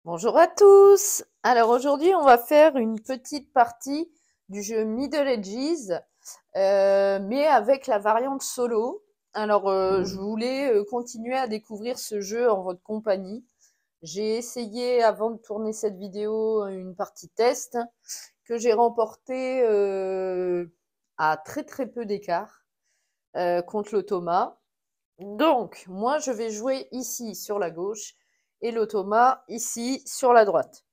Bonjour à tous. Alors aujourd'hui, on va faire une petite partie du jeu Middle Ages, mais avec la variante solo. Alors, je voulais continuer à découvrir ce jeu en votre compagnie. J'ai essayé, avant de tourner cette vidéo, une partie test que j'ai remportée à très très peu d'écart contre l'Automa. Donc, moi, je vais jouer ici sur la gauche et l'Automa ici sur la droite.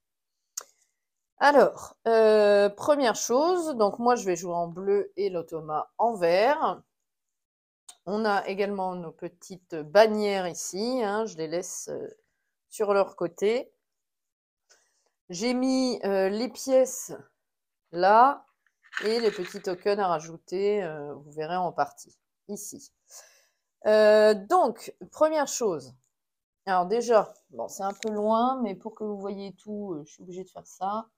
Alors, première chose, donc moi je vais jouer en bleu et l'Automa en vert. On a également nos petites bannières ici, hein, je les laisse sur leur côté. J'ai mis les pièces là et les petits tokens à rajouter, vous verrez en partie, ici. Donc, première chose, alors déjà, bon c'est un peu loin, mais pour que vous voyez tout, je suis obligée de faire ça.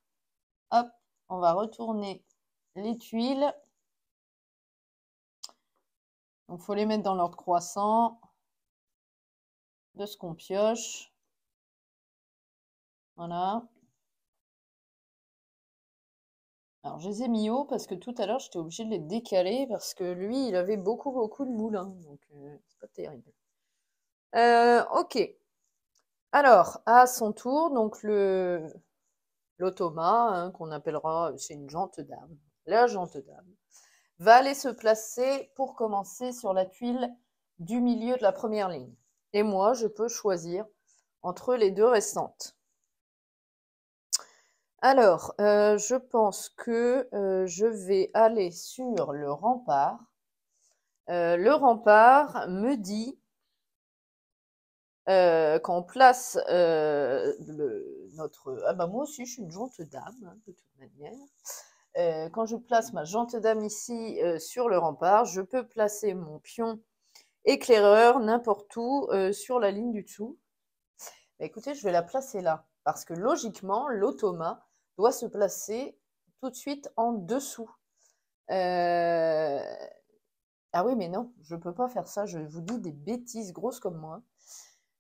Hop, on va retourner les tuiles. Donc, il faut les mettre dans l'ordre croissant de ce qu'on pioche. Voilà. Alors, je les ai mis haut parce que tout à l'heure, j'étais obligée de les décaler parce que lui, il avait beaucoup de moulins. Donc, c'est pas terrible. Ok. Alors, à son tour, donc l'automa, hein, qu'on appellera, c'est une jante dame, la jante dame, va aller se placer pour commencer sur la tuile du milieu de la première ligne. Et moi, je peux choisir entre les deux restantes. Alors, je pense que je vais aller sur le rempart. Le rempart me dit, quand on place notre... Ah bah moi aussi, je suis une jante dame, hein, de toute manière. Quand je place ma jante dame ici sur le rempart, je peux placer mon pion éclaireur n'importe où sur la ligne du dessous. Bah, écoutez, je vais la placer là, parce que logiquement, l'automa doit se placer tout de suite en dessous. Ah oui, mais non, je peux pas faire ça, je vous dis des bêtises grosses comme moi.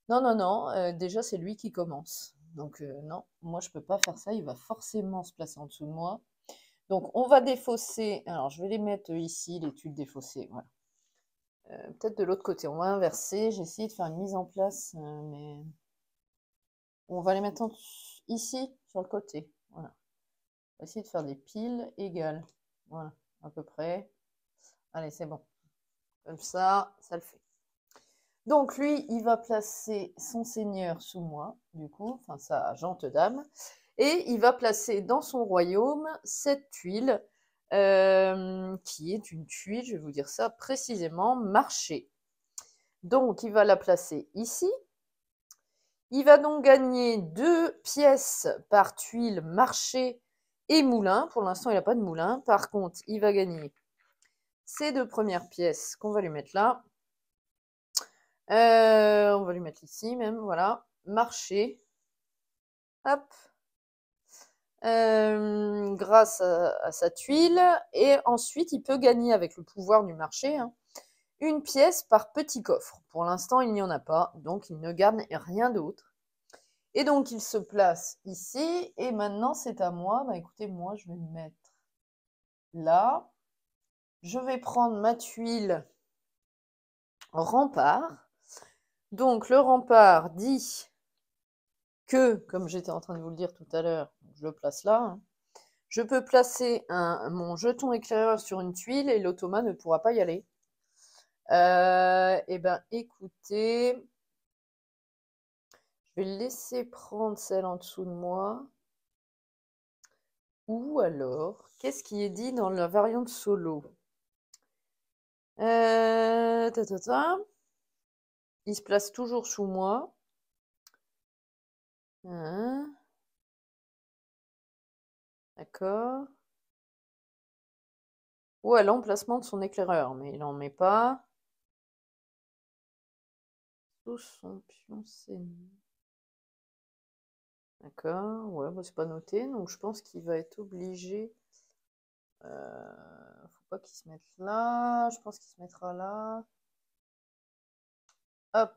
Non, non, non, déjà c'est lui qui commence. Donc non, moi je peux pas faire ça, il va forcément se placer en dessous de moi. Donc on va défausser, alors je vais les mettre ici, les tuiles défaussées, voilà. Peut-être de l'autre côté, on va inverser, j'ai essayé de faire une mise en place, mais on va les mettre ici, sur le côté, voilà. On va essayer de faire des piles égales, voilà, à peu près. Allez, c'est bon. Comme ça le fait. Donc lui, il va placer son seigneur sous moi, du coup, enfin sa jante dame, et il va placer dans son royaume cette tuile, qui est une tuile, je vais vous dire ça précisément, marché. Donc il va la placer ici. Il va donc gagner 2 pièces par tuile marché et moulin. Pour l'instant, il n'a pas de moulin. Par contre, il va gagner ces 2 premières pièces qu'on va lui mettre là. On va lui mettre ici même, voilà. Marché. Hop. Grâce à sa tuile. Et ensuite, il peut gagner avec le pouvoir du marché, hein, une pièce par petit coffre. Pour l'instant, il n'y en a pas, donc il ne garde rien d'autre. Et donc, il se place ici. Et maintenant, c'est à moi. Bah, écoutez, moi, je vais me mettre là. Je vais prendre ma tuile rempart. Donc, le rempart dit que, comme j'étais en train de vous le dire tout à l'heure, je le place là, hein, je peux placer mon jeton éclaireur sur une tuile et l'automa ne pourra pas y aller. Eh ben, écoutez, je vais le laisser prendre celle en dessous de moi. Ou alors, qu'est-ce qui est dit dans la variante solo? Il se place toujours sous moi. Hein, d'accord. Ou à l'emplacement de son éclaireur, mais il n'en met pas. Sous son pion saignant. D'accord, ouais, bah, c'est pas noté, donc je pense qu'il va être obligé. Faut pas qu'il se mette là, je pense qu'il se mettra là. Hop,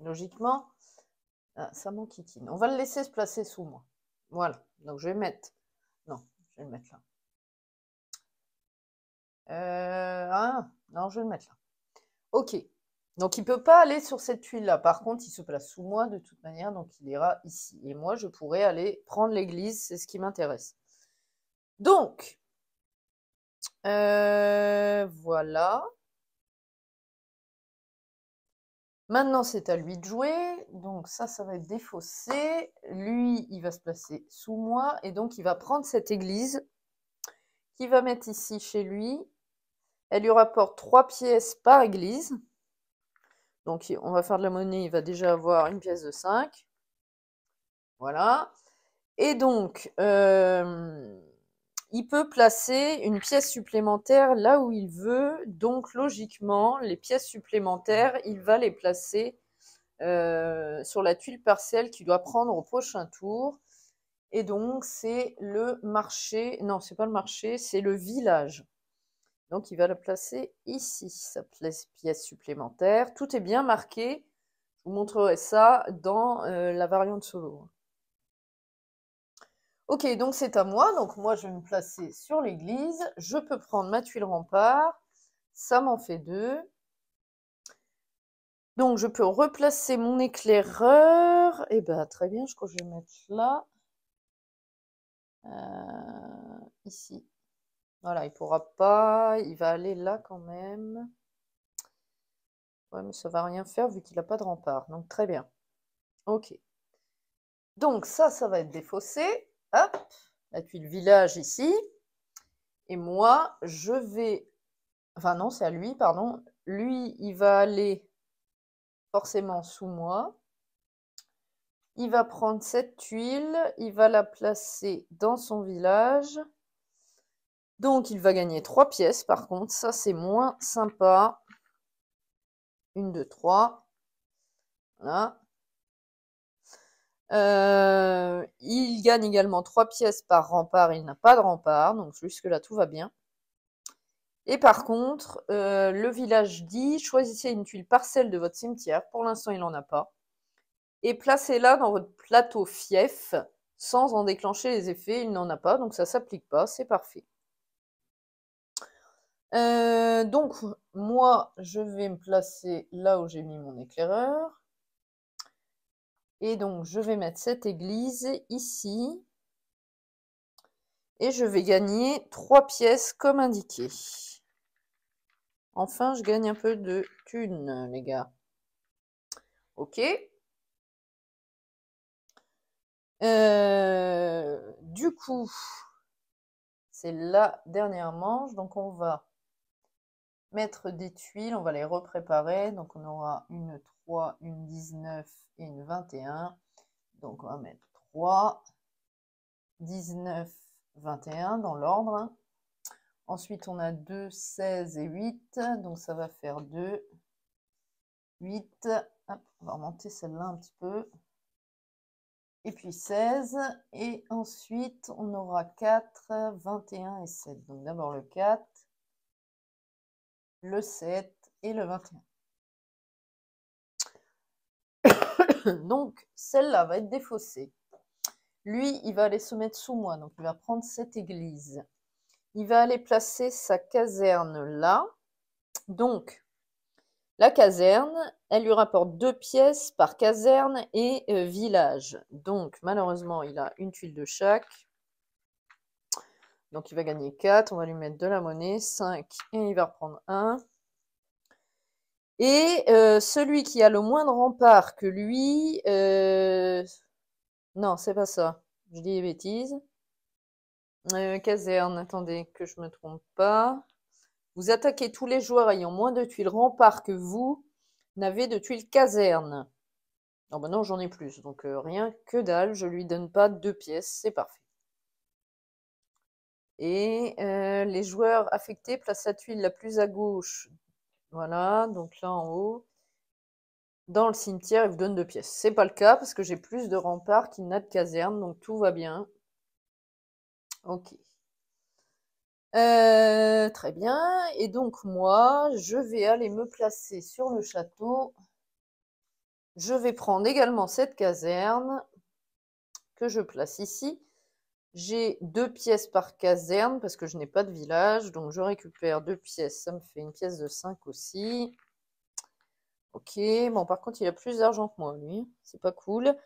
logiquement. Ah, ça m'enquiquine. On va le laisser se placer sous moi. Voilà. Donc, je vais mettre... Non, je vais le mettre là. Ah, non, je vais le mettre là. Ok. Donc, il ne peut pas aller sur cette tuile-là. Par contre, il se place sous moi de toute manière. Donc, il ira ici. Et moi, je pourrais aller prendre l'église. C'est ce qui m'intéresse. Donc, voilà. Maintenant, c'est à lui de jouer. Donc ça va être défaussé. Lui, il va se placer sous moi. Et donc, il va prendre cette église qu'il va mettre ici chez lui. Elle lui rapporte 3 pièces par église. Donc, on va faire de la monnaie. Il va déjà avoir une pièce de 5. Voilà. Et donc, il peut placer une pièce supplémentaire là où il veut. Donc, logiquement, les pièces supplémentaires, il va les placer sur la tuile partielle qu'il doit prendre au prochain tour. Et donc, c'est le marché. Non, c'est pas le marché, c'est le village. Donc, il va la placer ici, sa pièce supplémentaire. Tout est bien marqué. Je vous montrerai ça dans la variante solo. Ok, donc c'est à moi. Donc, moi, je vais me placer sur l'église. Je peux prendre ma tuile rempart. Ça m'en fait 2. Donc, je peux replacer mon éclaireur. Et ben, très bien, je crois que je vais mettre là. Ici. Voilà, il pourra pas. Il va aller là quand même. Ouais, mais ça va rien faire vu qu'il n'a pas de rempart. Donc, très bien. Ok. Donc, ça va être défaussé. Hop. La tuile village ici. Et moi, je vais... Enfin, non, c'est à lui, pardon. Lui, il va aller forcément sous moi. Il va prendre cette tuile, il va la placer dans son village. Donc, il va gagner 3 pièces, par contre. Ça, c'est moins sympa. 1, 2, 3. Voilà. Il gagne également 3 pièces par rempart. Il n'a pas de rempart, donc jusque-là, tout va bien. Et par contre, le village dit, choisissez une tuile parcelle de votre cimetière. Pour l'instant, il n'en a pas. Et placez-la dans votre plateau fief sans en déclencher les effets. Il n'en a pas, donc ça ne s'applique pas. C'est parfait. Donc, moi, je vais me placer là où j'ai mis mon éclaireur. Et donc, je vais mettre cette église ici. Et je vais gagner 3 pièces comme indiqué. Enfin, je gagne un peu de thunes, les gars. Ok. Du coup, c'est la dernière manche. Donc, on va mettre des tuiles. On va les repréparer. Donc, on aura une 3, une 19 et une 21. Donc, on va mettre 3, 19, 21 dans l'ordre. Ensuite, on a 2, 16 et 8. Donc, ça va faire 2, 8. Hop, on va remonter celle-là un petit peu. Et puis 16. Et ensuite, on aura 4, 21 et 7. Donc, d'abord le 4, le 7 et le 21. Donc, celle-là va être défaussée. Lui, il va aller se mettre sous moi. Donc, il va prendre cette église. Il va aller placer sa caserne là. Donc, la caserne, elle lui rapporte 2 pièces par caserne et village. Donc, malheureusement, il a une tuile de chaque. Donc, il va gagner 4. On va lui mettre de la monnaie. 5. Et il va reprendre 1. Et celui qui a le moins de rempart que lui... Non, c'est pas ça. Je dis des bêtises. Caserne, attendez, que je me trompe pas. Vous attaquez tous les joueurs ayant moins de tuiles rempart que vous n'avez de tuiles caserne. Non, bah non, j'en ai plus. Donc rien que dalle, je lui donne pas 2 pièces, c'est parfait. Et les joueurs affectés placent la tuile la plus à gauche. Voilà, donc là en haut. Dans le cimetière, il vous donne 2 pièces. C'est pas le cas parce que j'ai plus de remparts qu'il n'a de caserne, donc tout va bien. Ok. Très bien. Et donc moi, je vais aller me placer sur le château Je vais prendre également cette caserne que je place ici. J'ai 2 pièces par caserne parce que je n'ai pas de village. Donc je récupère 2 pièces. Ça me fait une pièce de 5 aussi. Ok. Bon, par contre, il a plus d'argent que moi, lui. C'est pas cool.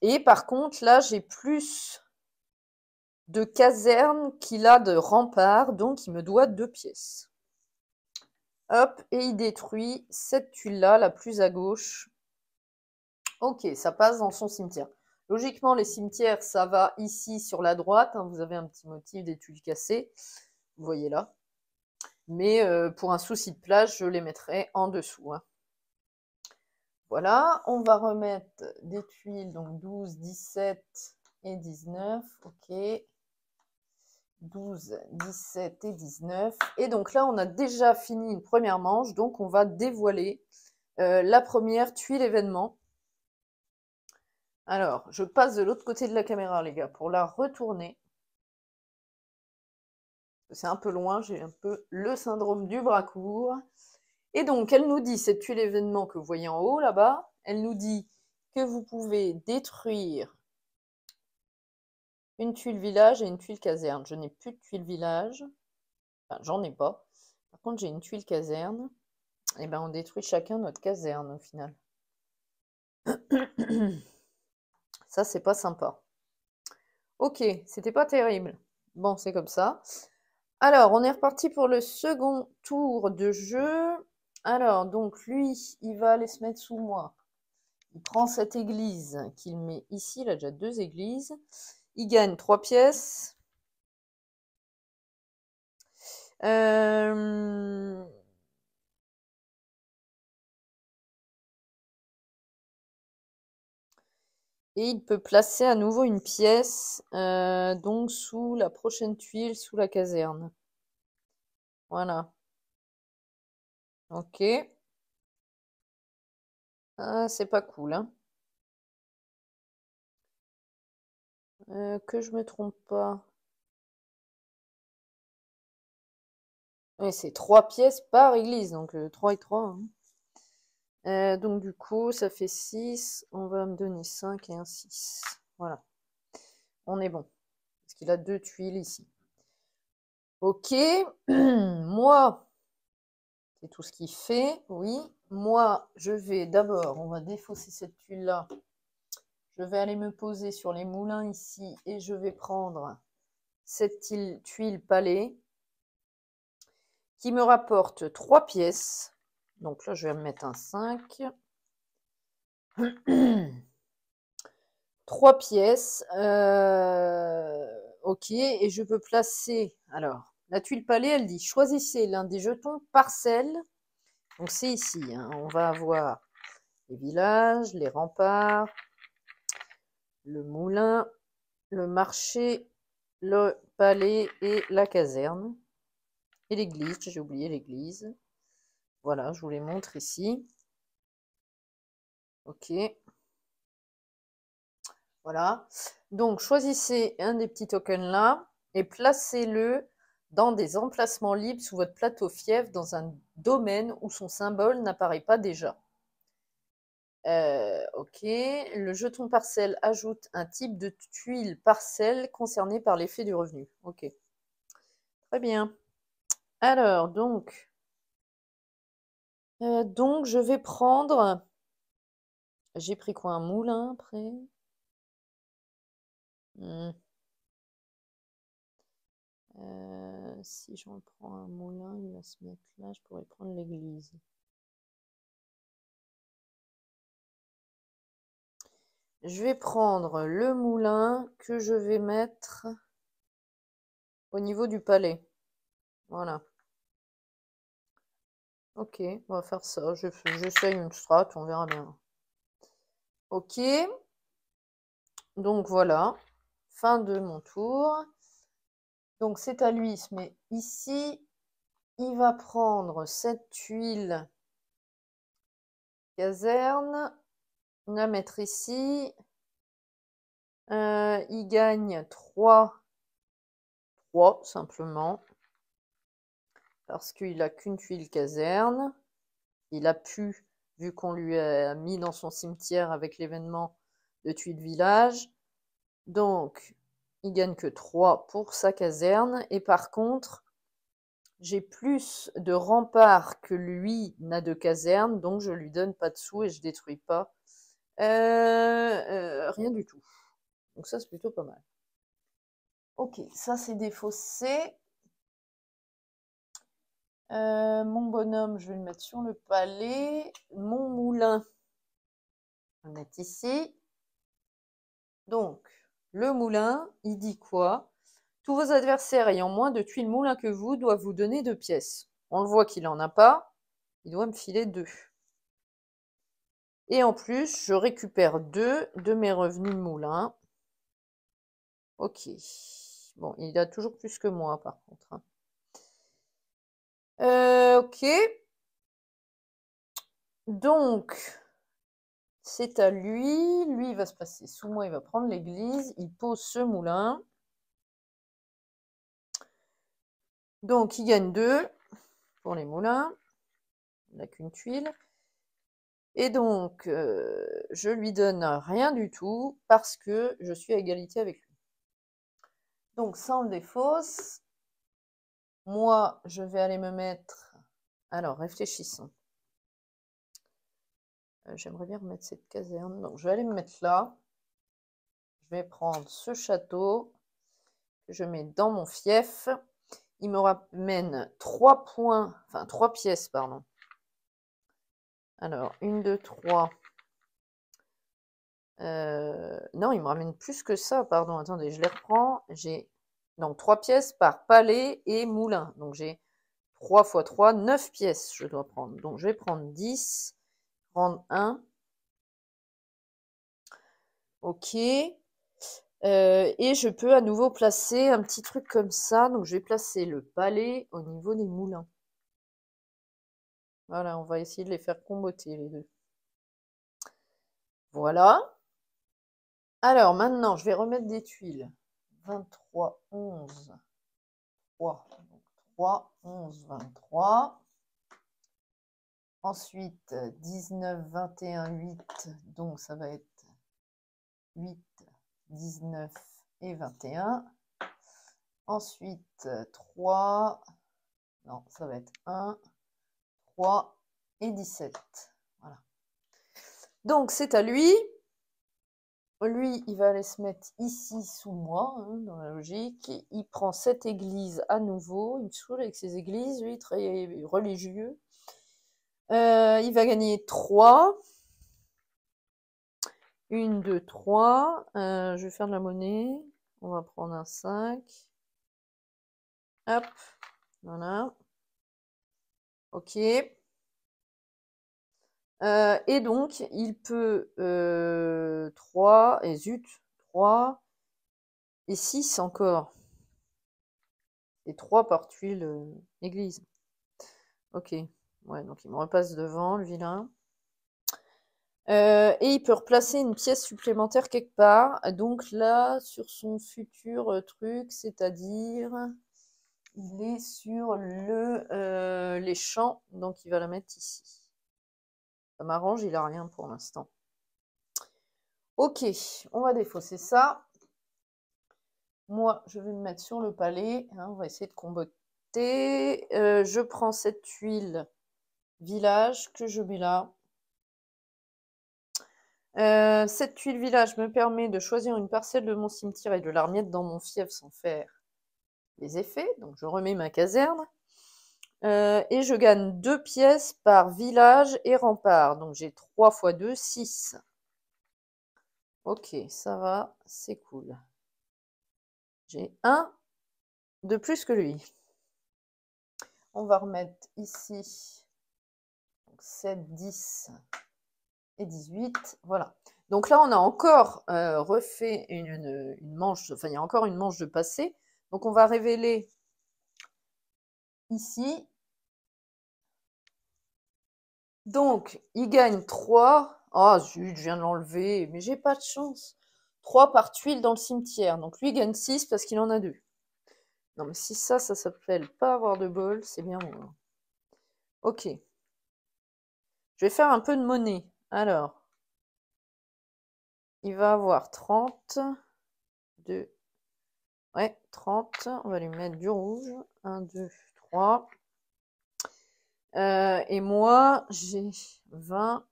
Et par contre, là, j'ai plus de casernes qu'il a de remparts. Donc, il me doit 2 pièces. Hop, et il détruit cette tuile-là, la plus à gauche. Ok, ça passe dans son cimetière. Logiquement, les cimetières, ça va ici sur la droite. Hein, vous avez un petit motif des tuiles cassées. Vous voyez là. Mais pour un souci de place, je les mettrai en dessous. Hein. Voilà, on va remettre des tuiles, donc 12, 17 et 19. Ok. 12, 17 et 19. Et donc là, on a déjà fini une première manche. Donc, on va dévoiler la première tuile événement. Alors, je passe de l'autre côté de la caméra, les gars, pour la retourner. C'est un peu loin, j'ai un peu le syndrome du bras court. Et donc, elle nous dit, cette tuile événement que vous voyez en haut, là-bas, elle nous dit que vous pouvez détruire une tuile village et une tuile caserne. Je n'ai plus de tuile village. Enfin, j'en ai pas. Par contre, j'ai une tuile caserne. Et ben, on détruit chacun notre caserne, au final. Ça, c'est pas sympa. Ok, c'était pas terrible. Bon, c'est comme ça. Alors, on est reparti pour le second tour de jeu. Alors, donc, lui, il va aller se mettre sous moi. Il prend cette église qu'il met ici. Il a déjà 2 églises. Il gagne 3 pièces. Et il peut placer à nouveau une pièce, donc sous la prochaine tuile, sous la caserne. Voilà. Ok. Ah, c'est pas cool, hein. Que je me trompe pas. Oui, c'est 3 pièces par église, donc 3 et 3. Hein. Donc du coup, ça fait 6. On va me donner 5 et un 6. Voilà. On est bon. Parce qu'il a 2 tuiles ici. Ok. Moi, c'est tout ce qu'il fait. Oui. Moi, je vais d'abord, on va défausser cette tuile-là. Je vais aller me poser sur les moulins ici et je vais prendre cette tuile palais qui me rapporte 3 pièces. Donc là, je vais me mettre un 5. 3 pièces. Ok, et je peux placer... Alors, la tuile palais, elle dit, choisissez l'un des jetons parcelles. Donc c'est ici. Hein, on va avoir les villages, les remparts, le moulin, le marché, le palais et la caserne. Et l'église, j'ai oublié l'église. Voilà, je vous les montre ici. Ok. Voilà. Donc, choisissez un des petits tokens là et placez-le dans des emplacements libres sous votre plateau fief dans un domaine où son symbole n'apparaît pas déjà. Ok. Le jeton parcelle ajoute un type de tuile parcelle concerné par l'effet du revenu. Ok. Très bien. Alors, donc je vais prendre... J'ai pris quoi? Un moulin après? Si j'en prends un moulin, il va se mettre là. Je pourrais prendre l'église. Je vais prendre le moulin que je vais mettre au niveau du palais. Voilà. Ok, on va faire ça. J'essaye une strat, on verra bien. Ok. Donc voilà. Fin de mon tour. Donc c'est à lui, il se met ici. Il va prendre cette tuile caserne, la mettre ici. Il gagne 3 simplement. Parce qu'il n'a qu'une tuile caserne. il a pu, vu qu'on lui a mis dans son cimetière avec l'événement de tuile village. Donc, il gagne que 3 pour sa caserne. Et par contre, j'ai plus de remparts que lui n'a de caserne, donc je lui donne pas de sous et je détruis pas. Rien du tout. Donc ça, c'est plutôt pas mal. Ok, ça c'est défaussé. Mon bonhomme, je vais le mettre sur le palais. Mon moulin, on va le mettre ici. Donc, le moulin, il dit quoi? Tous vos adversaires ayant moins de tuiles moulin que vous doivent vous donner 2 pièces. On le voit qu'il n'en a pas. Il doit me filer 2. Et en plus, je récupère 2 de mes revenus de moulin. Ok. Bon, il a toujours plus que moi, par contre. Ok. Donc, c'est à lui. Lui, il va se passer sous moi, il va prendre l'église. Il pose ce moulin. Donc, il gagne 2 pour les moulins. Il n'a qu'une tuile. Et donc, je lui donne rien du tout parce que je suis à égalité avec lui. Donc, ça, on le défausse. Moi, je vais aller me mettre... Alors, réfléchissons. J'aimerais bien remettre cette caserne. Donc, je vais aller me mettre là. Je vais prendre ce château que je mets dans mon fief. Il me ramène 3 points, enfin 3 pièces, pardon. Alors, 1, 2, 3. Non, il me ramène plus que ça, pardon. Attendez, je les reprends. J'ai donc 3 pièces par palais et moulin. Donc, j'ai 3 x 3, 9 pièces je dois prendre. Donc, je vais prendre 10, prendre 1. Ok. Et je peux à nouveau placer un petit truc comme ça. Donc, je vais placer le palais au niveau des moulins. Voilà, on va essayer de les faire comboter, les deux. Voilà. Alors, maintenant, je vais remettre des tuiles. 23, 11, 3. Donc, 3, 11, 23. Ensuite, 19, 21, 8. Donc, ça va être 8, 19 et 21. Ensuite, 3. Non, ça va être 1, 3 et 17. Voilà. Donc, c'est à lui. Lui, il va aller se mettre ici sous moi, hein, dans la logique. Il prend cette église à nouveau. Il me saoule avec ses églises, lui, très religieux. Il va gagner 3. 1, 2, 3. Je vais faire de la monnaie. On va prendre un 5. Hop. Voilà. Ok. Et donc, il peut 3, et zut, 3, et 6 encore. Et 3 par tuile église. Ok. Ouais, donc il me repasse devant, le vilain. Et il peut replacer une pièce supplémentaire quelque part. Donc là, sur son futur truc, c'est-à-dire, il est sur les champs, donc il va la mettre ici. Ça m'arrange, il a rien pour l'instant. Ok, on va défausser ça. Moi, je vais me mettre sur le palais. Hein, on va essayer de comboter. Je prends cette tuile village que je mets là. Cette tuile village me permet de choisir une parcelle de mon cimetière et de la remettre dans mon fief sans faire les effets. Donc je remets ma caserne. Et je gagne 2 pièces par village et rempart. Donc j'ai 3 x 2, 6. Ok, ça va, c'est cool. J'ai 1 de plus que lui. On va remettre ici donc 7, 10 et 18. Voilà. Donc là, on a encore refait une manche, enfin, il y a encore une manche de passé. Donc on va révéler ici. Donc, il gagne 3. Ah, zut, je viens de l'enlever, mais j'ai pas de chance. 3 par tuile dans le cimetière. Donc lui, il gagne 6 parce qu'il en a 2. Non, mais si ça s'appelle pas avoir de bol, c'est bien moi. Ok. Je vais faire un peu de monnaie. Alors, il va avoir 30, 2, ouais, 30. On va lui mettre du rouge. 1, 2, 3. Et moi, j'ai 20.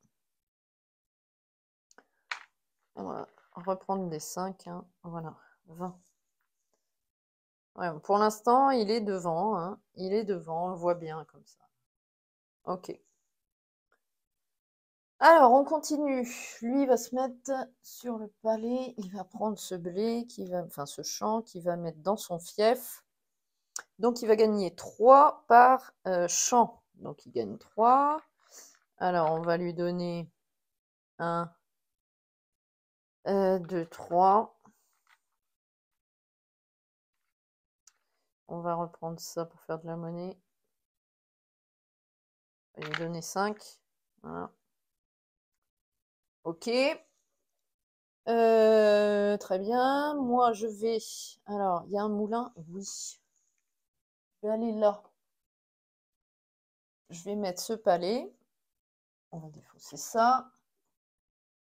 On va reprendre des 5. Hein. Voilà, 20. Ouais, pour l'instant, il est devant. Hein. Il est devant, on le voit bien comme ça. Ok. Alors, on continue. Lui, il va se mettre sur le palais. Il va prendre ce blé, enfin ce champ, qu'il va mettre dans son fief. Donc, il va gagner 3 par champ. Donc, il gagne 3. Alors, on va lui donner 1, 2, 3. On va reprendre ça pour faire de la monnaie. On va lui donner 5. Voilà. Ok. Très bien. Moi, je vais... Alors, il y a un moulin. Oui. Je vais aller là. Je vais mettre ce palais. On va défausser ça.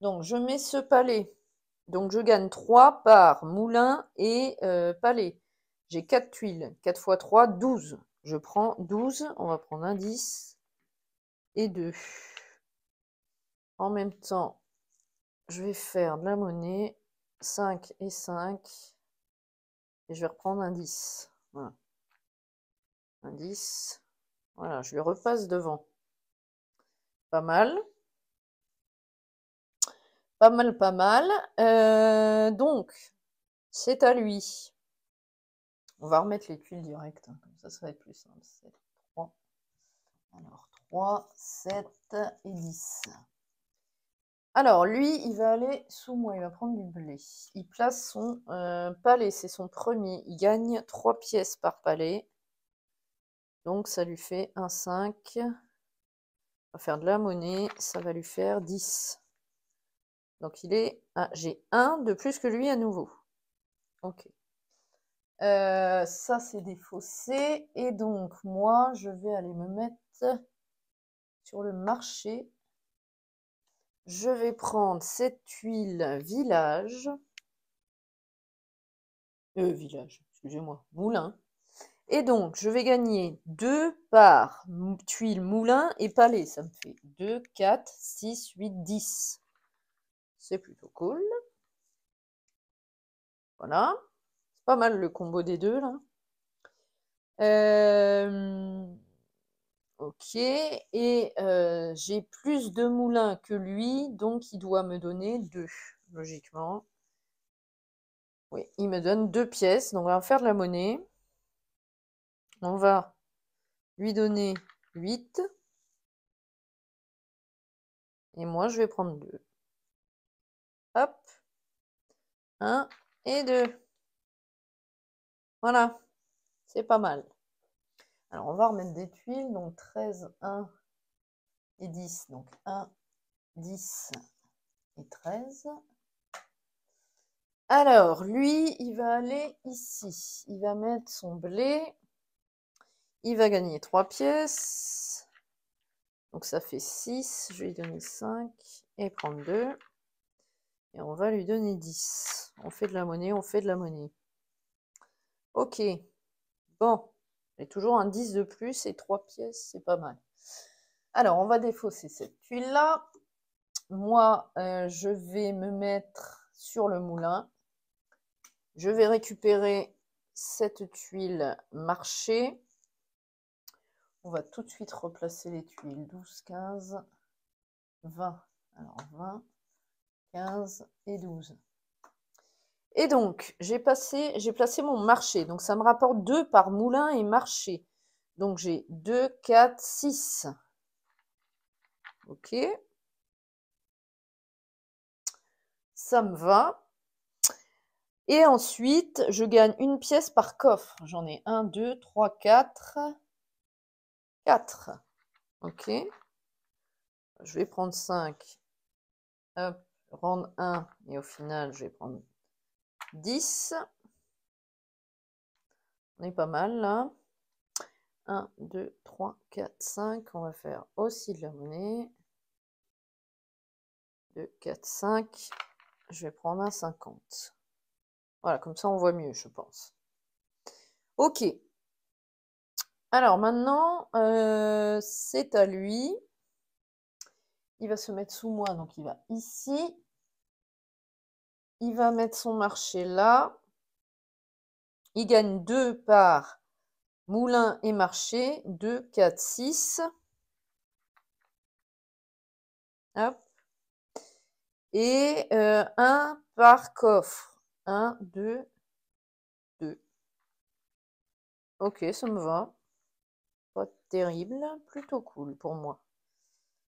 Donc, je mets ce palais. Donc, je gagne 3 par moulin et palais. J'ai 4 tuiles. 4 x 3, 12. Je prends 12. On va prendre un 10 et 2. En même temps, je vais faire de la monnaie. 5 et 5. Et je vais reprendre un 10. Voilà. Un 10. Voilà, je lui repasse devant. Pas mal. Pas mal, pas mal. Donc, c'est à lui. On va remettre les tuiles directes, hein, comme ça va être plus simple. 7, 3. Alors, 3, 7 et 10. Alors, lui, il va aller sous moi, il va prendre du blé. Il place son palais, c'est son premier. Il gagne 3 pièces par palais. Donc, ça lui fait un 5. On va faire de la monnaie, ça va lui faire 10. Donc, il est... Ah, j'ai 1 de plus que lui à nouveau. Ok. Ça, c'est défaussé. Et donc, moi, je vais aller me mettre sur le marché. Je vais prendre cette tuile village. Village, excusez-moi, moulin. Et donc, je vais gagner 2 par tuile moulin et palais. Ça me fait 2, 4, 6, 8, 10. C'est plutôt cool. Voilà. C'est pas mal le combo des deux, là. Ok. Et j'ai plus de moulins que lui, donc il doit me donner 2, logiquement. Oui, il me donne 2 pièces, donc on va faire de la monnaie. On va lui donner 8. Et moi, je vais prendre 2. Hop. 1 et 2. Voilà. C'est pas mal. Alors, on va remettre des tuiles. Donc, 13, 1 et 10. Donc, 1, 10 et 13. Alors, lui, il va aller ici. Il va mettre son blé. Il va gagner 3 pièces. Donc, ça fait 6. Je vais lui donner 5 et prendre 2. Et on va lui donner 10. On fait de la monnaie, on fait de la monnaie. Ok. Bon. J'ai toujours un 10 de plus et 3 pièces, c'est pas mal. Alors, on va défausser cette tuile-là. Moi, je vais me mettre sur le moulin. Je vais récupérer cette tuile marché. On va tout de suite replacer les tuiles. 12, 15, 20. Alors, 20, 15 et 12. Et donc, j'ai placé mon marché. Donc, ça me rapporte 2 par moulin et marché. Donc, j'ai 2, 4, 6. Ok. Ça me va. Et ensuite, je gagne une pièce par coffre. J'en ai 1, 2, 3, 4. 4. Ok. Je vais prendre 5. Hop, rendre 1. Et au final, je vais prendre 10. On est pas mal là. 1, 2, 3, 4, 5. On va faire aussi de la monnaie. 2, 4, 5. Je vais prendre un 50. Voilà, comme ça on voit mieux, je pense. Ok. Alors maintenant, c'est à lui. Il va se mettre sous moi, donc il va ici. Il va mettre son marché là. Il gagne 2 par moulin et marché. 2, 4, 6. Hop. Et 1 par coffre. 1, 2, 2. Ok, ça me va. Pas terrible, plutôt cool pour moi.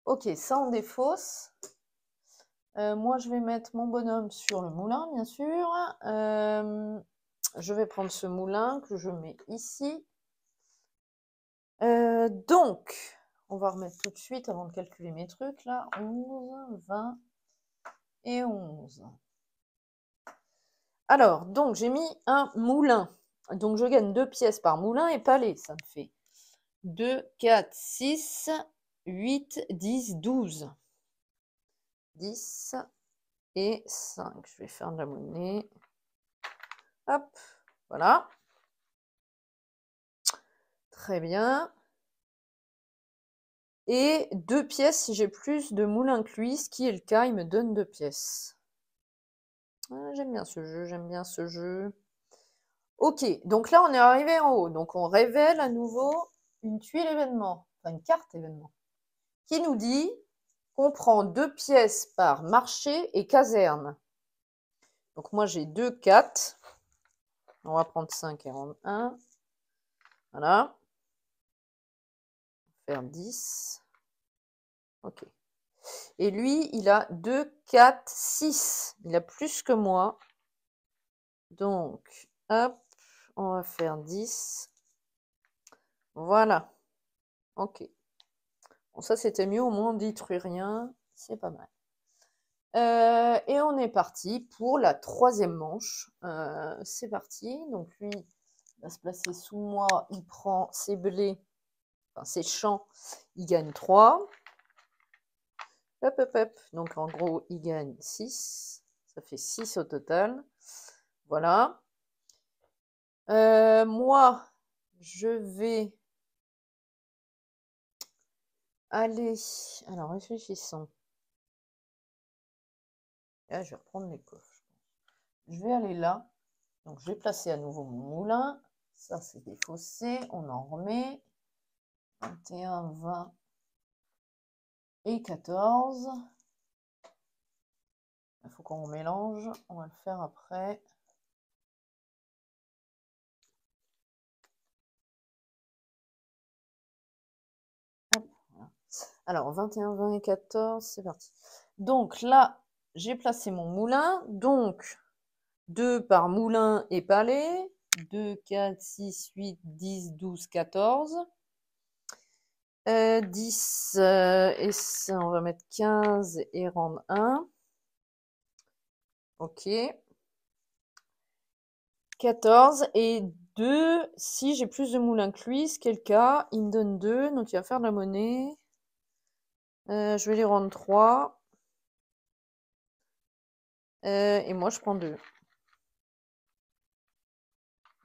Ok, ça on défausse. Moi, je vais mettre mon bonhomme sur le moulin, bien sûr. Je vais prendre ce moulin que je mets ici. Donc, on va remettre tout de suite avant de calculer mes trucs. Là, 11, 20 et 11. Alors, donc, j'ai mis un moulin. Donc, je gagne 2 pièces par moulin et palais. Ça me fait 2, 4, 6, 8, 10, 12. 10 et 5. Je vais faire de la monnaie. Hop, voilà. Très bien. Et 2 pièces si j'ai plus de moulin que lui, ce qui est le cas, il me donne 2 pièces. Ah, j'aime bien ce jeu, j'aime bien ce jeu. Ok, donc là on est arrivé en haut. Donc on révèle à nouveau une tuile événement, enfin une carte événement, qui nous dit qu'on prend 2 pièces par marché et caserne. Donc moi j'ai 2, 4. On va prendre 5 et rendre 1. Voilà. Faire 10. Ok. Et lui, il a 2, 4, 6. Il a plus que moi. Donc, hop, on va faire 10. Voilà. Ok. Bon, ça, c'était mieux. Au moins, on détruit rien. C'est pas mal. Et on est parti pour la 3e manche. C'est parti. Donc, lui, il va se placer sous moi. Il prend ses blés, enfin ses champs. Il gagne 3. Hop, hop, hop. Donc, en gros, il gagne 6. Ça fait 6 au total. Voilà. Moi, je vais aller... Alors, réfléchissons. Là, je vais reprendre les coffres. Je vais aller là. Donc, je vais placer à nouveau mon moulin. Ça, c'est défaussé. On en remet. 21, 20 et 14. Il faut qu'on mélange. On va le faire après. Hop, voilà. Alors, 21, 20 et 14, c'est parti. Donc là, j'ai placé mon moulin. Donc, 2 par moulin et palais. 2, 4, 6, 8, 10, 12, 14. 10 et ça, on va mettre 15 et rendre 1. Ok. 14 et 2. Si j'ai plus de moulins que lui, ce qui est le cas, il me donne 2. Donc il va faire de la monnaie. Je vais lui rendre 3. Et moi, je prends 2.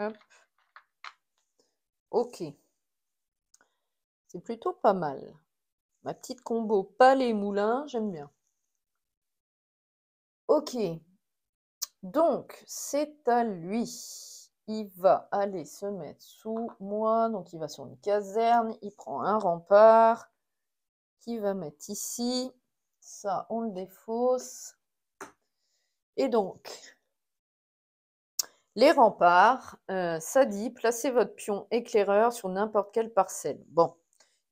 Hop. Ok. C'est plutôt pas mal. Ma petite combo palais-moulin, j'aime bien. Ok. Donc, c'est à lui. Il va aller se mettre sous moi. Donc, il va sur une caserne. Il prend un rempart. Qu'il va mettre ici. Ça, on le défausse. Et donc, les remparts, ça dit, placez votre pion éclaireur sur n'importe quelle parcelle. Bon,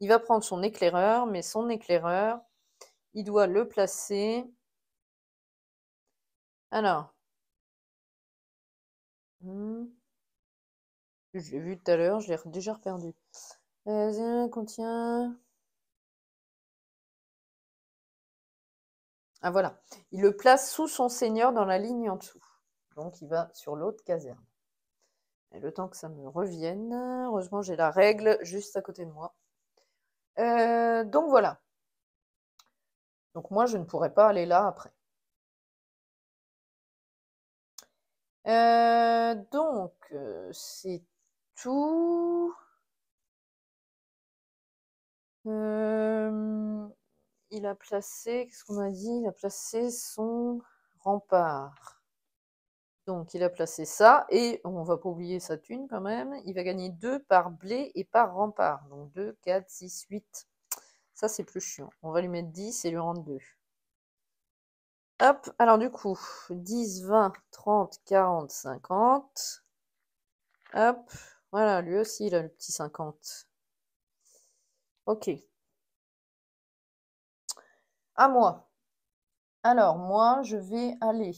il va prendre son éclaireur, mais son éclaireur, il doit le placer. Alors, je l'ai vu tout à l'heure, je l'ai déjà perdu. Contient... Ah voilà, il le place sous son seigneur dans la ligne en dessous. Donc il va sur l'autre caserne. Et le temps que ça me revienne, heureusement j'ai la règle juste à côté de moi. Donc voilà. Donc moi, je ne pourrais pas aller là après. Donc, c'est tout. Il a placé, qu'est-ce qu'on a dit? Il a placé son rempart. Donc, il a placé ça, et on va pas oublier sa thune quand même. Il va gagner 2 par blé et par rempart. Donc 2, 4, 6, 8. Ça, c'est plus chiant. On va lui mettre 10 et lui rendre 2. Hop, alors du coup, 10, 20, 30, 40, 50. Hop, voilà, lui aussi, il a le petit 50. Ok. À moi. Alors, moi, je vais aller.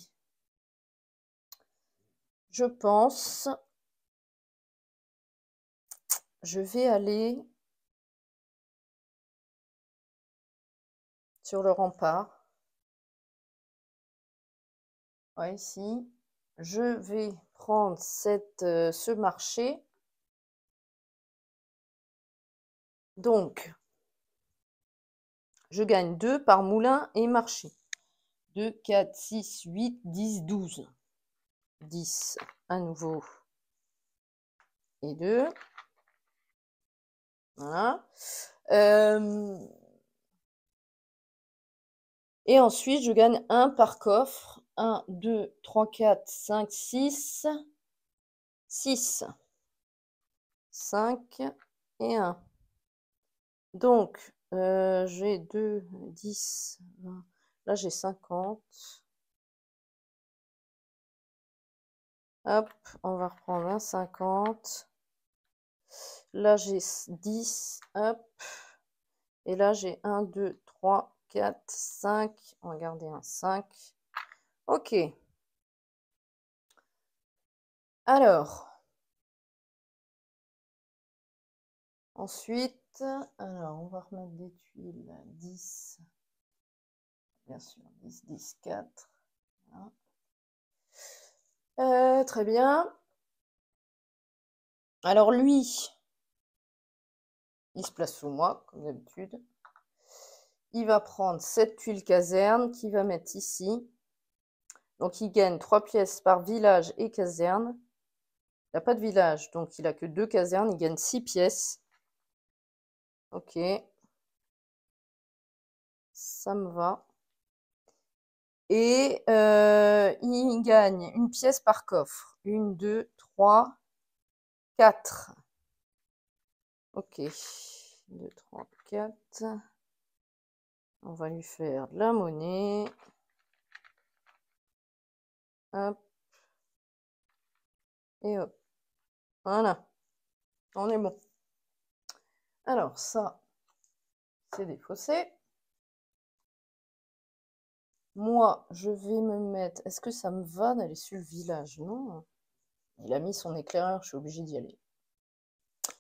Je pense. Je vais aller sur le rempart. Ouais, ici. Je vais prendre ce marché. Donc, je gagne 2 par moulin et marché. 2, 4, 6, 8, 10, 12. 10 à nouveau. Et 2. Voilà. Et ensuite, je gagne 1 par coffre. 1, 2, 3, 4, 5, 6. 6. 5 et 1. Donc, j'ai 2, 10, 20. Là, j'ai 50. Hop, on va reprendre un 50. Là, j'ai 10. Hop. Et là, j'ai 1, 2, 3, 4, 5. On va garder un 5. Ok. Alors. Ensuite, alors, on va remettre des tuiles. 10. Bien sûr, 10, 10, 4. Voilà. Très bien. Alors, lui, il se place sous moi, comme d'habitude. Il va prendre cette tuile caserne qu'il va mettre ici. Donc, il gagne 3 pièces par village et caserne. Il n'a pas de village, donc il n'a que 2 casernes. Il gagne 6 pièces. Ok. Ça me va. Et il gagne une pièce par coffre. 1, 2, 3, 4. Ok. 2, 3, 4. On va lui faire de la monnaie. Hop. Et hop. Voilà. On est bon. Alors, ça, c'est défaussé. Moi, je vais me mettre... Est-ce que ça me va d'aller sur le village? Non. Il a mis son éclaireur, je suis obligée d'y aller.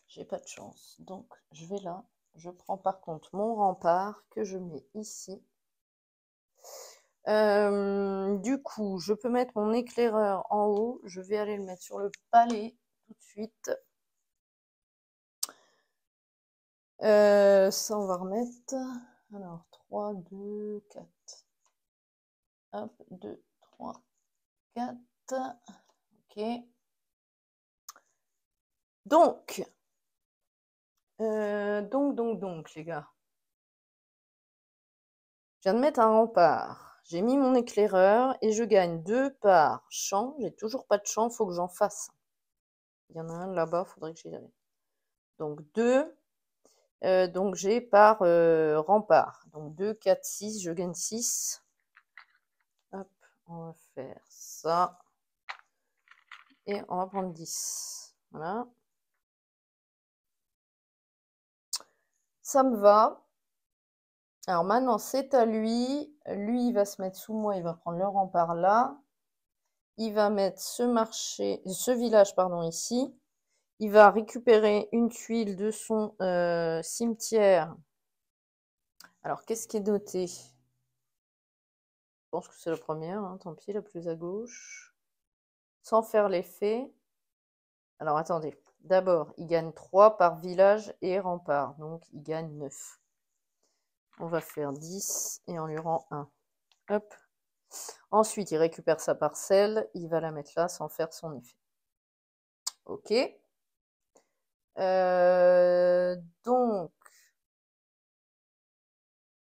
J'ai pas de chance. Donc, je vais là. Je prends par contre mon rempart que je mets ici. Du coup, je peux mettre mon éclaireur en haut. Je vais aller le mettre sur le palais tout de suite. Ça, on va remettre. Alors, 3, 2, 4. Hop, 2, 3, 4. Ok. Donc, les gars. Je viens de mettre un rempart. J'ai mis mon éclaireur et je gagne 2 par champ. J'ai toujours pas de champ, il faut que j'en fasse. Il y en a un là-bas, il faudrait que j'y aille. Donc 2. Donc j'ai par rempart. Donc 2, 4, 6, je gagne 6. Hop, on va faire ça. Et on va prendre 10. Voilà. Ça me va. Alors maintenant, c'est à lui. Lui, il va se mettre sous moi, il va prendre le rempart là. Il va mettre ce village, pardon, ici. Il va récupérer une tuile de son cimetière. Alors, qu'est-ce qui est noté? Je pense que c'est la première, hein, tant pis, la plus à gauche. Sans faire l'effet. Alors, attendez. D'abord, il gagne 3 par village et rempart. Donc, il gagne 9. On va faire 10 et on lui rend 1. Hop. Ensuite, il récupère sa parcelle, il va la mettre là sans faire son effet. Ok. Donc,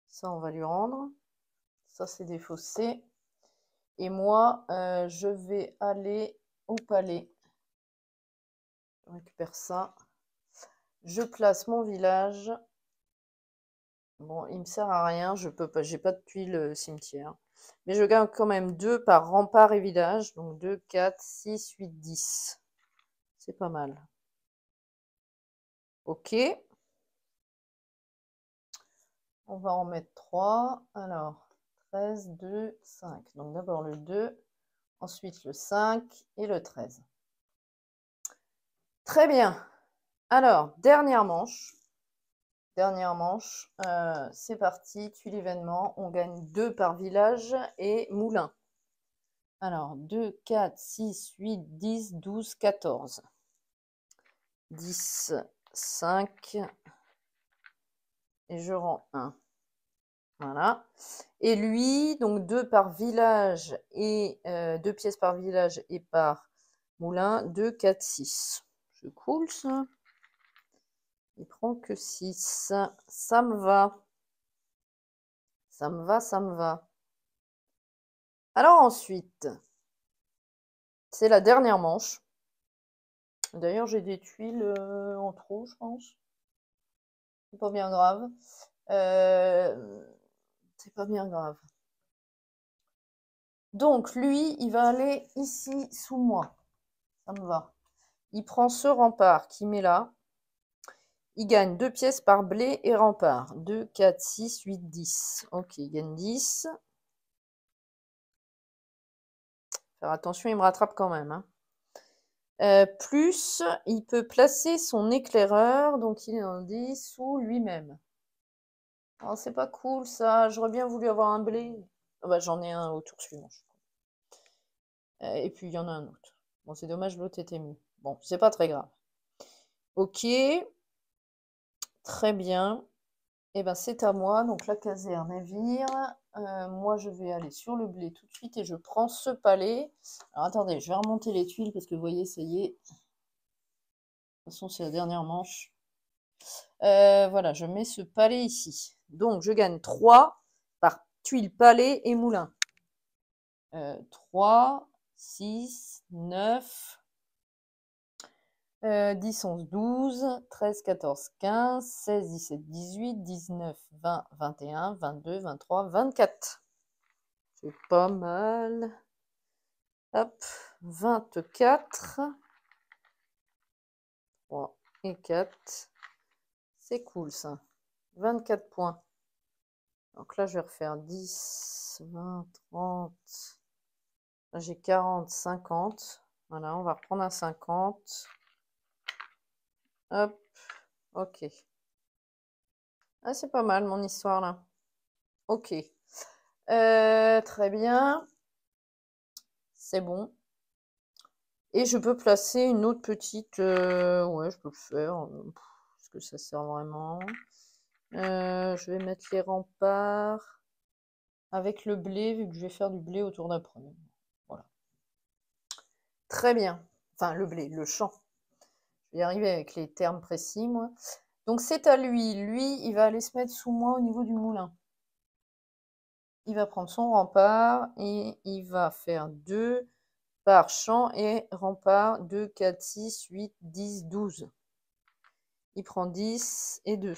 ça, on va lui rendre. Ça, c'est défaussé. Et moi, je vais aller au palais. Je récupère ça. Je place mon village. Bon, il me sert à rien, je peux pas, j'ai pas de tuiles cimetière. Mais je gagne quand même 2 par rempart et village. Donc 2, 4, 6, 8, 10. C'est pas mal. Ok. On va en mettre 3. Alors, 13, 2, 5. Donc d'abord le 2, ensuite le 5 et le 13. Très bien. Alors, dernière manche. Dernière manche. C'est parti, tuile événement. On gagne 2 par village et moulin. Alors, 2, 4, 6, 8, 10, 12, 14. 10, 5. Et je rends 1. Voilà. Et lui, donc 2 par village et 2 pièces par village et par moulin, 2, 4, 6. C'est cool ça. Il prend que 6. Ça me va. Ça me va, ça me va. Alors ensuite, c'est la dernière manche. D'ailleurs, j'ai des tuiles en trop, je pense. C'est pas bien grave. C'est pas bien grave. Donc, lui, il va aller ici sous moi. Ça me va. Il prend ce rempart qui met là. Il gagne 2 pièces par blé et rempart. 2, 4, 6, 8, 10. Ok, il gagne 10. Faire attention, il me rattrape quand même. Hein. Plus, il peut placer son éclaireur, donc il en dit sous lui-même. Oh, c'est pas cool ça, j'aurais bien voulu avoir un blé. Oh, bah, j'en ai un au tour suivant. Et puis il y en a un autre. Bon, c'est dommage, l'autre était mieux. Bon, c'est pas très grave. Ok, très bien. Et ben c'est à moi, donc la caserne navire. Moi je vais aller sur le blé tout de suite et je prends ce palais. Alors attendez, je vais remonter les tuiles parce que vous voyez, ça y est. De toute façon, c'est la dernière manche. Voilà, je mets ce palais ici. Donc je gagne 3 par tuile, palais et moulin. 3, 6, 9, 10, 11, 12, 13, 14, 15, 16, 17, 18, 19, 20, 21, 22, 23, 24. C'est pas mal. Hop, 24. 3 et 4. C'est cool ça. 24 points. Donc là, je vais refaire 10, 20, 30. Là, j'ai 40, 50. Voilà, on va reprendre à 50. Hop, ok. Ah, c'est pas mal mon histoire là. Ok. Très bien. C'est bon. Et je peux placer une autre petite... ouais, je peux le faire. Est-ce que ça sert vraiment? Je vais mettre les remparts avec le blé, vu que je vais faire du blé autour d'après. Voilà. Très bien. Enfin, le blé, le champ. Je vais y arriver avec les termes précis, moi. Donc, c'est à lui. Lui, il va aller se mettre sous moi au niveau du moulin. Il va prendre son rempart et il va faire 2 par champ et rempart. 2, 4, 6, 8, 10, 12. Il prend 10 et 2.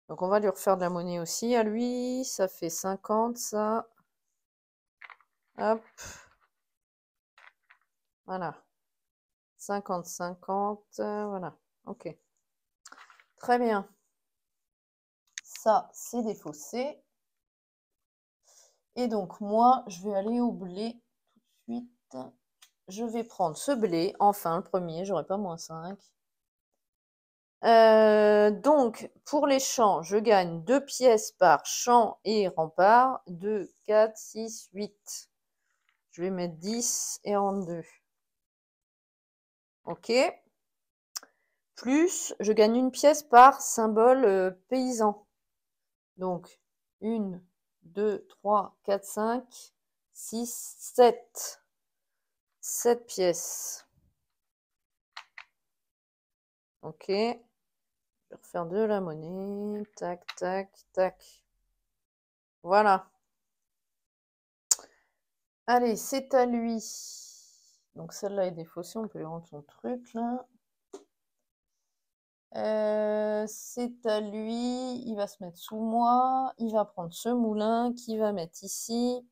Donc, on va lui refaire de la monnaie aussi à lui. Ça fait 50, ça. Hop. Voilà. 50, 50. Voilà. Ok. Très bien. Ça, c'est défaussé. Et donc, moi, je vais aller au blé tout de suite. Je vais prendre ce blé. Enfin, le premier, j'aurai pas moins 5. Donc, pour les champs, je gagne 2 pièces par champ et rempart. 2, 4, 6, 8. Je vais mettre 10 et en 2. Ok. Plus, je gagne une pièce par symbole paysan. Donc, 1, 2, 3, 4, 5, 6, 7. 7 pièces. Ok. Je vais refaire de la monnaie. Tac, tac, tac. Voilà. Allez, c'est à lui. Donc celle-là est défaussée, on peut lui rendre son truc là. C'est à lui, il va se mettre sous moi, il va prendre ce moulin qu'il va mettre ici.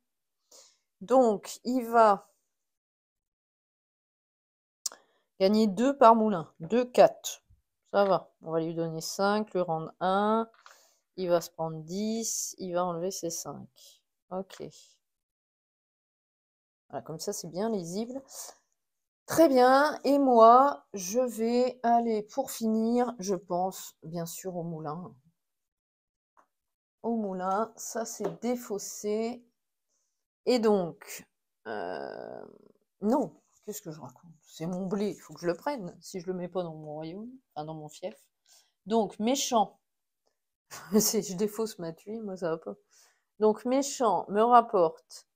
Donc il va gagner 2 par moulin, 2, 4. Ça va, on va lui donner 5, lui rendre 1. Il va se prendre 10, il va enlever ses 5. Ok. Voilà, comme ça c'est bien lisible. Très bien, et moi, je vais aller pour finir, je pense, bien sûr, au moulin. Au moulin, ça c'est défaussé. Et donc, non, qu'est-ce que je raconte? C'est mon blé, il faut que je le prenne, si je le mets pas dans mon royaume, enfin dans mon fief. Donc, méchant, si je défausse ma tuile, moi ça va pas. Donc, méchant me rapporte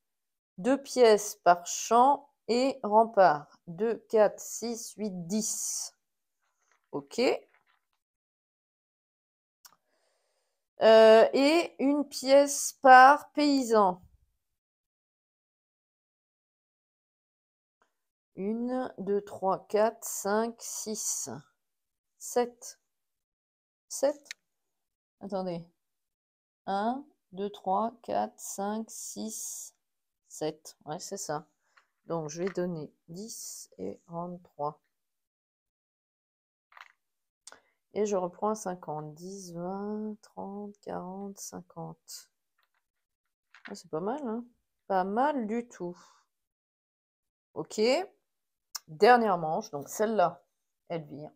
2 pièces par champ et rempart. 2, 4, 6, 8, 10. Ok. Et une pièce par paysan. 1, 2, 3, 4, 5, 6, 7. 7? Attendez. 1, 2, 3, 4, 5, 6, 7. Ouais, c'est ça. Donc, je vais donner 10 et rendre 3. Et je reprends à 50. 10, 20, 30, 40, 50. Ah, c'est pas mal, hein? Pas mal du tout. Ok. Dernière manche. Donc, celle-là, elle vire.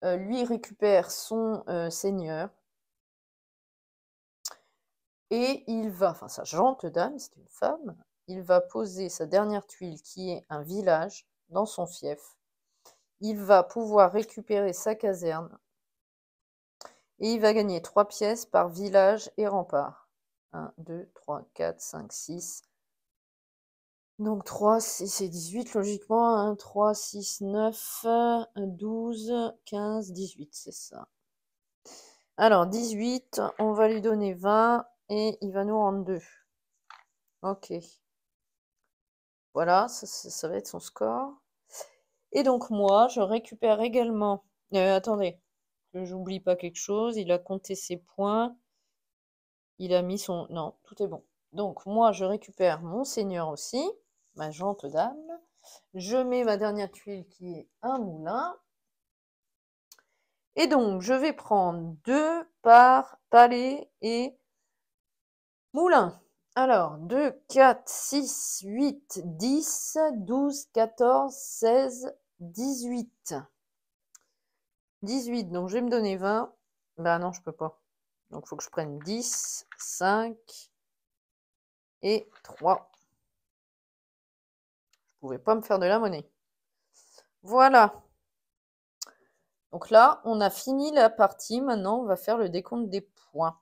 Lui récupère son seigneur. Et il va, enfin sa jante dame, c'est une femme, il va poser sa dernière tuile qui est un village dans son fief. Il va pouvoir récupérer sa caserne et il va gagner 3 pièces par village et rempart. 1, 2, 3, 4, 5, 6. Donc 3, c'est 18 logiquement. 1, 3, 6, 9, 12, 15, 18, c'est ça. Alors 18, on va lui donner 20 et il va nous rendre 2. Ok. Voilà, ça va être son score. Et donc moi, je récupère également... attendez, que j'oublie pas quelque chose. Il a compté ses points. Il a mis son... Non, tout est bon. Donc moi, je récupère mon seigneur aussi, ma jante dame. Je mets ma dernière tuile qui est un moulin. Et donc, je vais prendre 2 par palais et moulin. Alors, 2, 4, 6, 8, 10, 12, 14, 16, 18. 18, donc je vais me donner 20. Bah non, je peux pas. Donc, il faut que je prenne 10, 5 et 3. Je pouvais pas me faire de la monnaie. Voilà. Donc là, on a fini la partie. Maintenant, on va faire le décompte des points.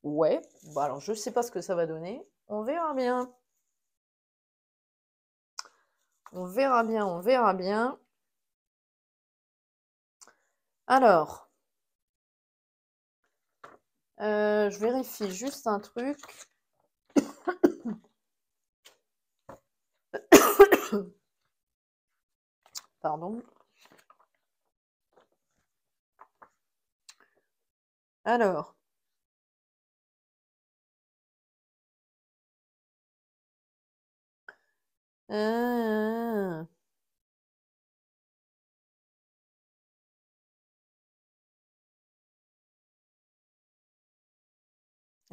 Ouais. Bah alors, je sais pas ce que ça va donner. On verra bien. On verra bien, on verra bien. Alors, je vérifie juste un truc. Pardon. Alors.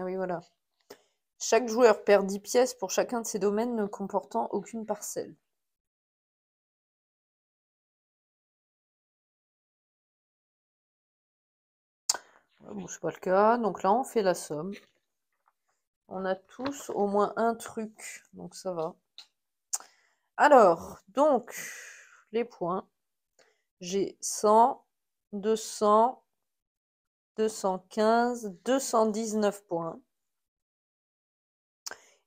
Ah oui, voilà. Chaque joueur perd 10 pièces pour chacun de ses domaines ne comportant aucune parcelle. Bon, c'est pas le cas. Donc là, on fait la somme. On a tous au moins un truc, donc ça va. Alors, donc, les points. j'ai 100, 200, 215, 219 points.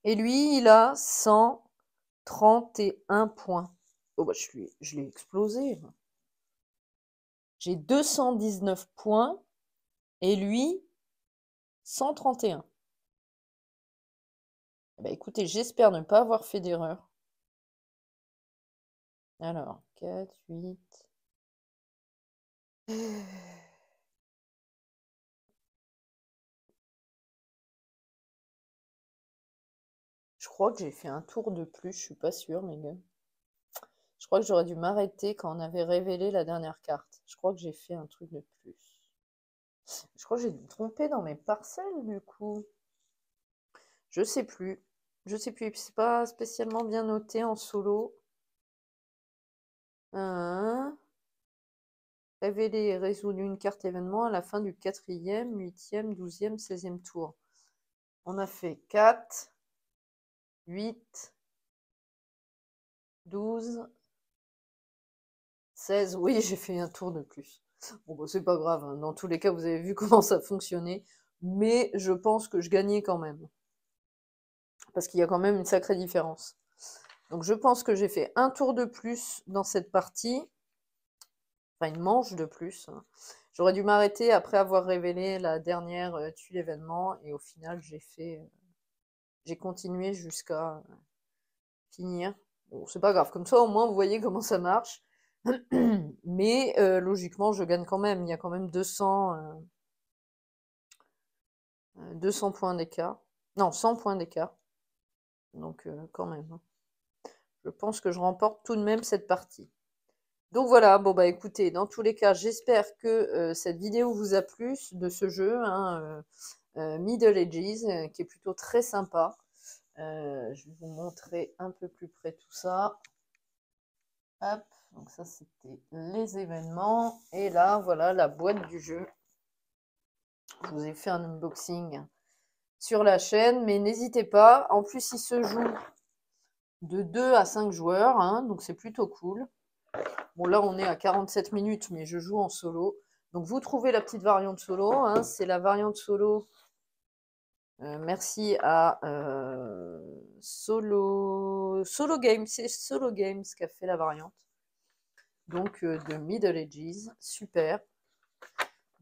Et lui, il a 131 points. Oh bah je l'ai explosé. J'ai 219 points et lui, 131. Bah écoutez, j'espère ne pas avoir fait d'erreur. Alors, 4, 8. Je crois que j'ai fait un tour de plus, je suis pas sûre, les gars. Je crois que j'aurais dû m'arrêter quand on avait révélé la dernière carte. Je crois que j'ai fait un truc de plus. Je crois que j'ai dû me tromper dans mes parcelles, du coup. Je sais plus. Je sais plus, c'est pas spécialement bien noté en solo. Révéler et résoudre une carte événement à la fin du 4e, 8e, 12e, 16e tour. On a fait 4, 8, 12, 16. Oui, j'ai fait un tour de plus. Bon, bah, c'est pas grave, hein. Dans tous les cas, vous avez vu comment ça fonctionnait. Mais je pense que je gagnais quand même. Parce qu'il y a quand même une sacrée différence. Donc je pense que j'ai fait un tour de plus dans cette partie. Enfin, une manche de plus. J'aurais dû m'arrêter après avoir révélé la dernière tue l'événement. Et au final, j'ai continué jusqu'à finir. Bon, c'est pas grave. Comme ça, au moins, vous voyez comment ça marche. Mais logiquement, je gagne quand même. Il y a quand même 200 points d'écart. Non, 100 points d'écart. Donc, quand même. Je pense que je remporte tout de même cette partie. Donc voilà, bon bah écoutez, dans tous les cas, j'espère que cette vidéo vous a plu de ce jeu, hein, Middle Ages, qui est plutôt très sympa. Je vais vous montrer un peu plus près tout ça. Hop, donc ça c'était les événements. Et là, voilà la boîte du jeu. Je vous ai fait un unboxing sur la chaîne, mais n'hésitez pas. En plus, il se joue de 2 à 5 joueurs, hein, donc c'est plutôt cool. Bon, là, on est à 47 minutes, mais je joue en solo. Donc, vous trouvez la petite variante solo, hein, c'est la variante solo. Merci à Solo Games, c'est Solo Games qui a fait la variante. Donc, de Middle Ages, super.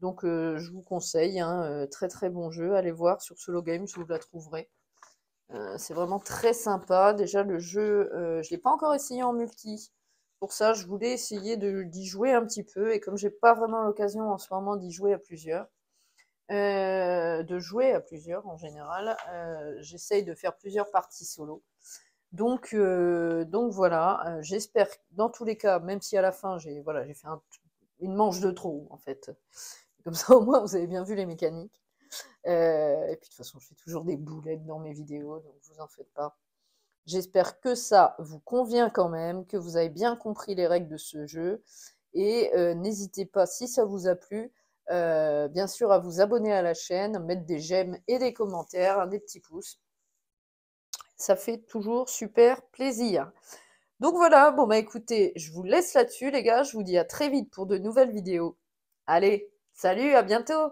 Donc, je vous conseille, hein, très très bon jeu. Allez voir sur Solo Games, vous la trouverez. C'est vraiment très sympa. Déjà, le jeu, je ne l'ai pas encore essayé en multi. Pour ça, je voulais essayer d'y jouer un petit peu. Et comme j'ai pas vraiment l'occasion en ce moment d'y jouer à plusieurs, de jouer à plusieurs en général, j'essaye de faire plusieurs parties solo. Donc voilà, j'espère dans tous les cas, même si à la fin j'ai fait une manche de trop en fait. Comme ça au moins vous avez bien vu les mécaniques. Et puis de toute façon je fais toujours des boulettes dans mes vidéos, donc vous en faites pas. J'espère que ça vous convient quand même, que vous avez bien compris les règles de ce jeu. Et n'hésitez pas, si ça vous a plu, bien sûr à vous abonner à la chaîne, mettre des j'aime et des commentaires, des petits pouces. Ça fait toujours super plaisir. Donc voilà, bon bah écoutez, je vous laisse là-dessus les gars, je vous dis à très vite pour de nouvelles vidéos. Allez, salut, à bientôt!